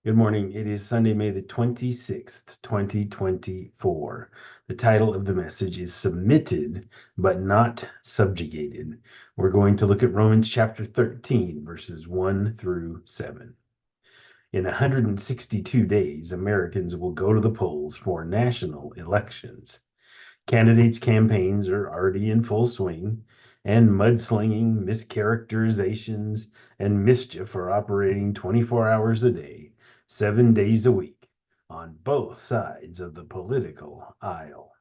Good morning. It is Sunday, May the 26th, 2024. The title of the message is Submitted but Not Subjugated. We're going to look at Romans chapter 13, verses 1 through 7. In 162 days, Americans will go to the polls for national elections. Candidates' campaigns are already in full swing, and mudslinging, mischaracterizations, and mischief are operating 24 hours a day, 7 days a week, on both sides of the political aisle.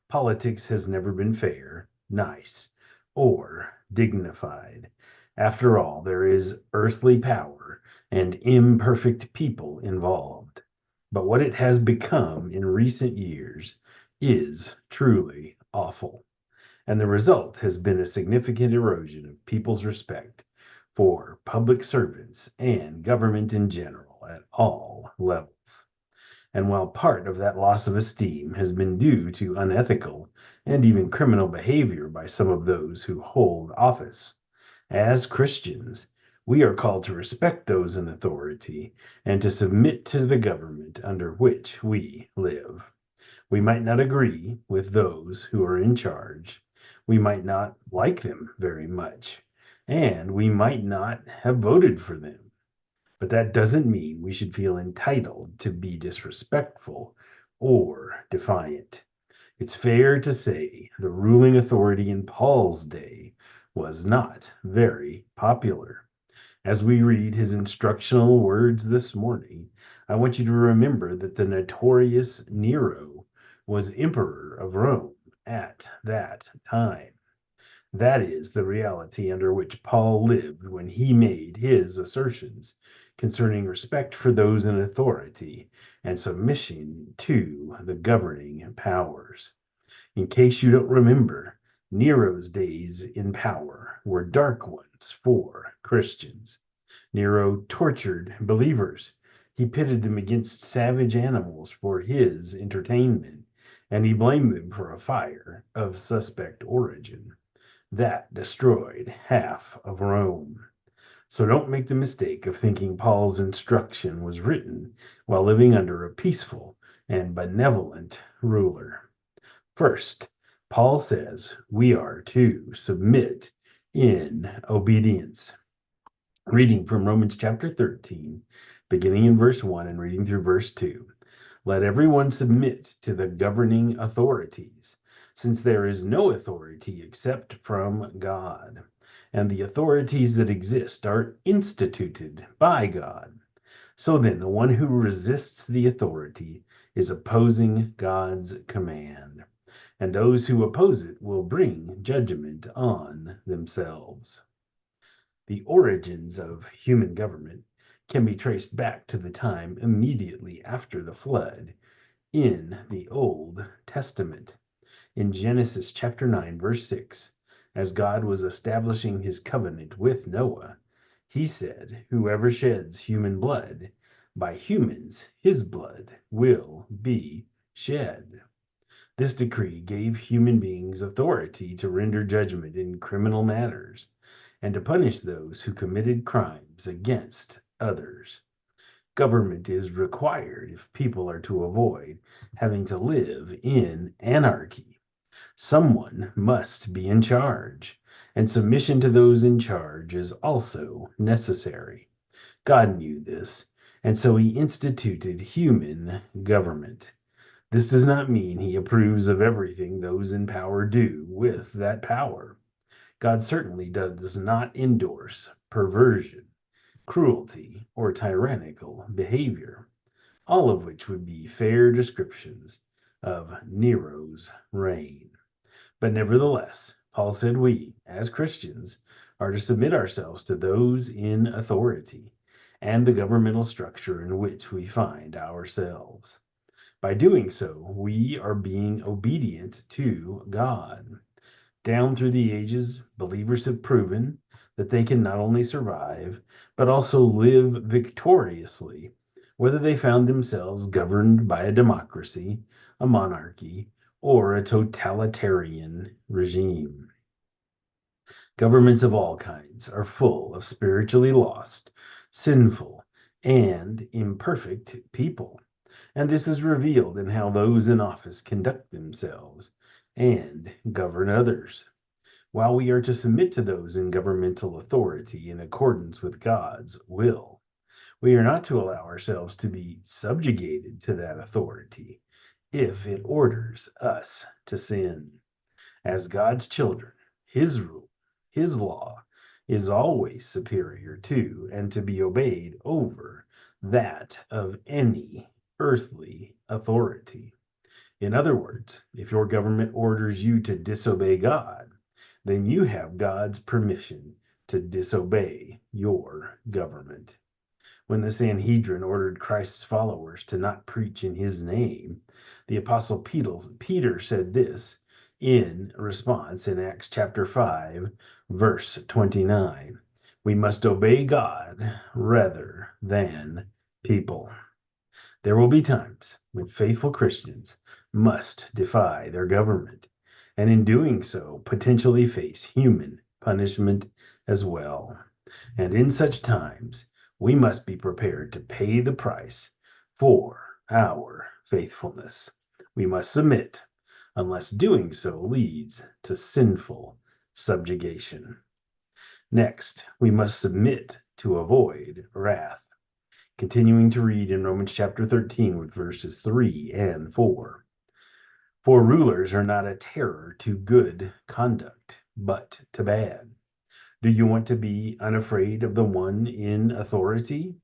Politics has never been fair, nice, or dignified. After all, there is earthly power and imperfect people involved. But what it has become in recent years is truly awful. And the result has been a significant erosion of people's respect for public servants and government in general at all levels. And while part of that loss of esteem has been due to unethical and even criminal behavior by some of those who hold office, as Christians, we are called to respect those in authority and to submit to the government under which we live. We might not agree with those who are in charge. We might not like them very much, and we might not have voted for them. But that doesn't mean we should feel entitled to be disrespectful or defiant. It's fair to say the ruling authority in Paul's day was not very popular. As we read his instructional words this morning, I want you to remember that the notorious Nero was emperor of Rome at that time. That is the reality under which Paul lived when he made his assertions concerning respect for those in authority and submission to the governing powers. In case you don't remember, Nero's days in power were dark ones for Christians. Nero tortured believers. He pitted them against savage animals for his entertainment, and he blamed them for a fire of suspect origin that destroyed half of Rome. So don't make the mistake of thinking Paul's instruction was written while living under a peaceful and benevolent ruler. First, Paul says we are to submit in obedience. Reading from Romans chapter 13, beginning in verse 1 and reading through verse 2. Let everyone submit to the governing authorities, since there is no authority except from God, and the authorities that exist are instituted by God. So then, the one who resists the authority is opposing God's command, and those who oppose it will bring judgment on themselves. The origins of human government can be traced back to the time immediately after the flood in the Old Testament. In Genesis chapter 9, verse 6, as God was establishing his covenant with Noah, he said, whoever sheds human blood, by humans his blood will be shed. This decree gave human beings authority to render judgment in criminal matters and to punish those who committed crimes against others. Government is required if people are to avoid having to live in anarchy. Someone must be in charge, and submission to those in charge is also necessary. God knew this, and so he instituted human government. This does not mean he approves of everything those in power do with that power. God certainly does not endorse perversion, cruelty, or tyrannical behavior, all of which would be fair descriptions of Nero's reign. But nevertheless, Paul said we, as Christians, are to submit ourselves to those in authority and the governmental structure in which we find ourselves. By doing so, we are being obedient to God. Down through the ages, believers have proven that they can not only survive, but also live victoriously, whether they found themselves governed by a democracy, a monarchy, or a totalitarian regime. Governments of all kinds are full of spiritually lost, sinful, and imperfect people. And this is revealed in how those in office conduct themselves and govern others. While we are to submit to those in governmental authority in accordance with God's will, we are not to allow ourselves to be subjugated to that authority if it orders us to sin. As God's children, His rule, His law is always superior to and to be obeyed over that of any earthly authority. In other words, if your government orders you to disobey God, then you have God's permission to disobey your government. When the Sanhedrin ordered Christ's followers to not preach in his name, the Apostle Peter said this in response in Acts chapter 5, verse 29. We must obey God rather than people. There will be times when faithful Christians must defy their government, and in doing so, potentially face human punishment as well. And in such times, we must be prepared to pay the price for our faithfulness. We must submit, unless doing so leads to sinful subjugation. Next, we must submit to avoid wrath. Continuing to read in Romans chapter 13 with verses 3 and 4. For rulers are not a terror to good conduct, but to bad. Do you want to be unafraid of the one in authority?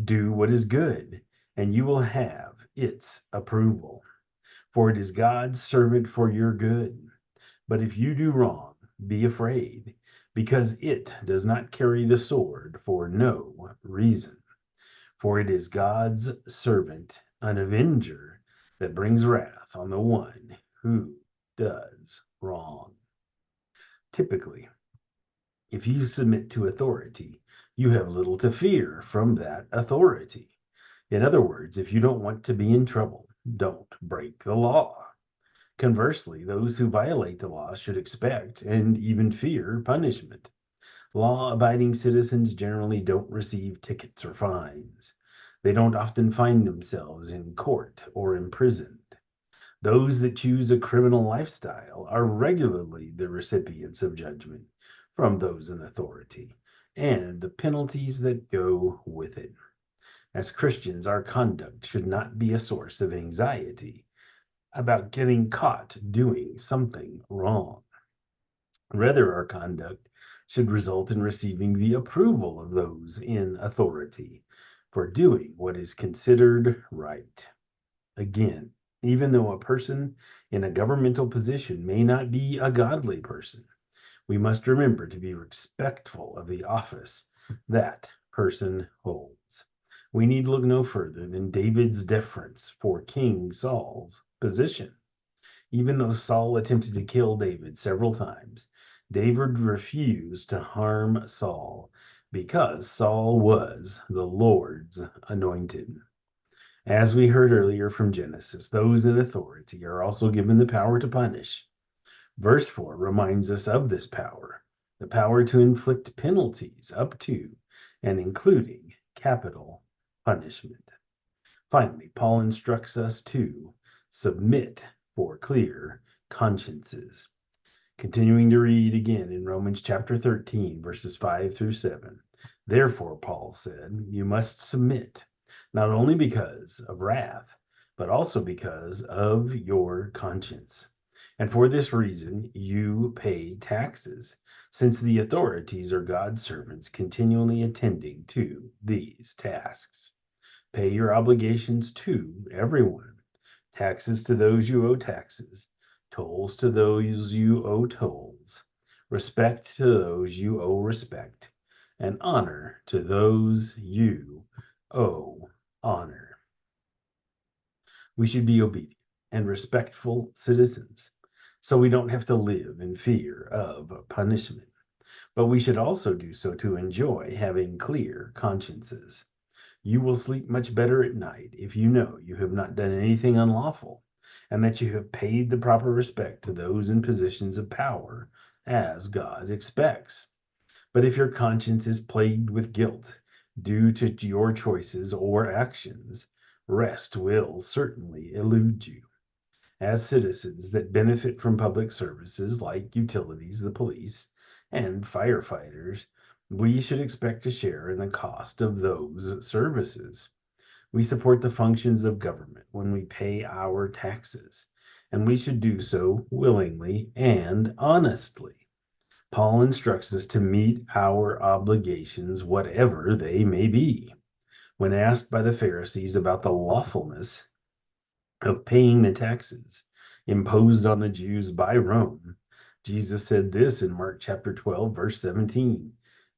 Do what is good, and you will have its approval. For it is God's servant for your good. But if you do wrong, be afraid, because it does not carry the sword for no reason. For it is God's servant, an avenger, that brings wrath on the one who does wrong. Typically, if you submit to authority, you have little to fear from that authority. In other words, if you don't want to be in trouble, don't break the law. Conversely, those who violate the law should expect and even fear punishment. Law-abiding citizens generally don't receive tickets or fines. They don't often find themselves in court or imprisoned. Those that choose a criminal lifestyle are regularly the recipients of judgment from those in authority and the penalties that go with it. As Christians, our conduct should not be a source of anxiety about getting caught doing something wrong. Rather, our conduct should result in receiving the approval of those in authority for doing what is considered right. Again, even though a person in a governmental position may not be a godly person, we must remember to be respectful of the office that person holds. We need look no further than David's deference for King Saul's position. Even though Saul attempted to kill David several times, David refused to harm Saul because Saul was the Lord's anointed. As we heard earlier from Genesis, those in authority are also given the power to punish. Verse 4 reminds us of this power, the power to inflict penalties up to and including capital punishment. Finally, Paul instructs us to submit for clear consciences. Continuing to read again in Romans chapter 13, verses 5 through 7. Therefore, Paul said, you must submit, not only because of wrath, but also because of your conscience. And for this reason, you pay taxes, since the authorities are God's servants continually attending to these tasks. Pay your obligations to everyone, taxes to those you owe taxes, tolls to those you owe tolls, respect to those you owe respect, and honor to those you owe honor. We should be obedient and respectful citizens, so we don't have to live in fear of punishment. But we should also do so to enjoy having clear consciences. You will sleep much better at night if you know you have not done anything unlawful, and that you have paid the proper respect to those in positions of power as God expects. But if your conscience is plagued with guilt, due to your choices or actions, rest will certainly elude you. As citizens that benefit from public services like utilities, the police, and firefighters, we should expect to share in the cost of those services. We support the functions of government when we pay our taxes, and we should do so willingly and honestly. Paul instructs us to meet our obligations, whatever they may be. When asked by the Pharisees about the lawfulness of paying the taxes imposed on the Jews by Rome, Jesus said this in Mark chapter 12, verse 17: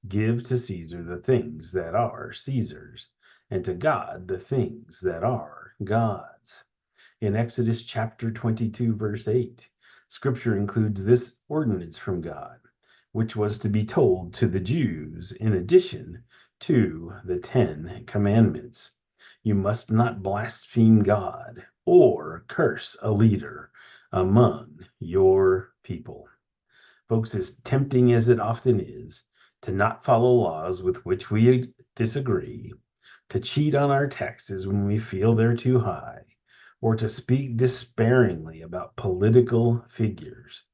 Give to Caesar the things that are Caesar's, and to God the things that are God's. In Exodus chapter 22, verse 8, scripture includes this ordinance from God, which was to be told to the Jews in addition to the Ten Commandments. You must not blaspheme God or curse a leader among your people. Folks, as tempting as it often is to not follow laws with which we disagree, to cheat on our taxes when we feel they're too high, or to speak despairingly about political figures,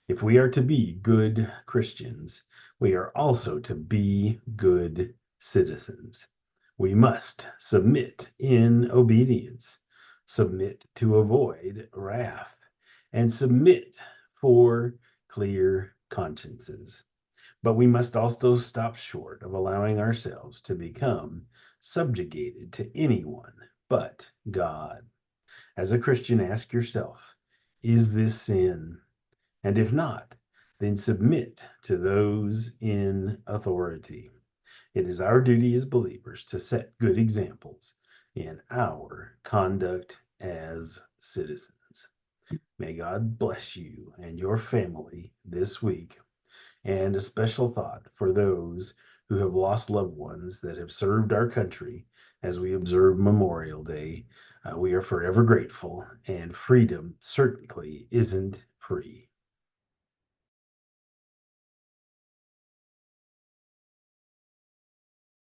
if we are to be good Christians, we are also to be good citizens. We must submit in obedience, submit to avoid wrath, and submit for clear consciences. But we must also stop short of allowing ourselves to become subjugated to anyone but God. As a Christian, ask yourself, is this sin? And if not, then submit to those in authority. It is our duty as believers to set good examples in our conduct as citizens. May God bless you and your family this week. And a special thought for those who have lost loved ones that have served our country as we observe Memorial Day. We are forever grateful, and freedom certainly isn't free.